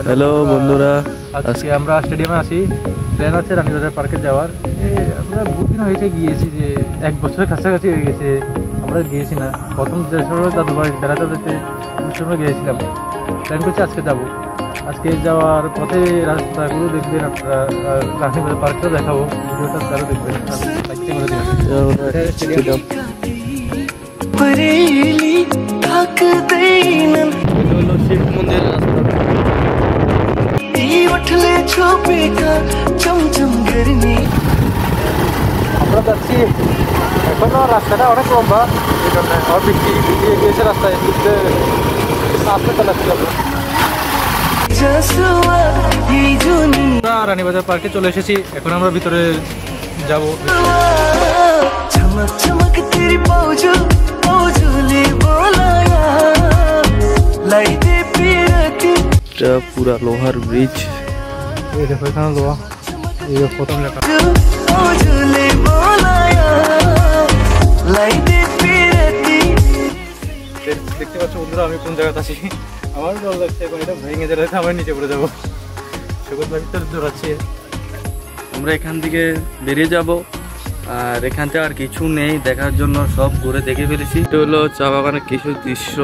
Hello বন্ধুরা, আজকে আমরা স্টেডিয়ামে আছি। প্ল্যান আছে রানীবাজার পার্কে যাওয়ার। আমরা বহুত দিন হয়েছে গিয়েছি, যে 1 বছরের কাছাকাছি হয়ে গেছে আমরা গিয়েছি না। প্রথম দেশের দাদু বাড়ি বেড়াতে যেতে সময় গিয়েছিলাম। প্ল্যান করছি আজকে যাব। আজকে যাওয়ার পথে রাস্তাগুলো দেখবেন আপনারা, রানীবাজার পার্কটাও দেখাবো। ভিডিওটা তারও দেখবেন, লাইকটা করে দেবেন। স্টেডিয়াম হলো শিব মন্দিরের রাস্তা। আমরা যাচ্ছি, এখনো রাস্তাটা অনেক লম্বা, এই জন্য আর বৃষ্টি গিয়েছে রাস্তায় বুঝতে আসতে চালাচ্ছি আমরা। রানীবাজার পার্কে চলে এসেছি, এখন আমরা ভিতরে যাব। এটা পুরা লোহার ব্রিজ। এই দেখো এখানে লোহা, এই প্রথম লেখা। দেখতে পাচ্ছ বন্ধুরা, আমি কোন জায়গাতে আছি। আমার ডর লাগছে, এখন এটা ভেঙে যাবে, আমার নিচে পড়ে যাবো। সেগুলো ভিতরে দৌড়াচ্ছি। আমরা এখান থেকে বেরিয়ে যাব, আর এখান থেকে আর কিছু নেই দেখার জন্য, সব ঘুরে দেখে ফেলেছি। এটা হলো চা বাগানের কিছু দৃশ্য।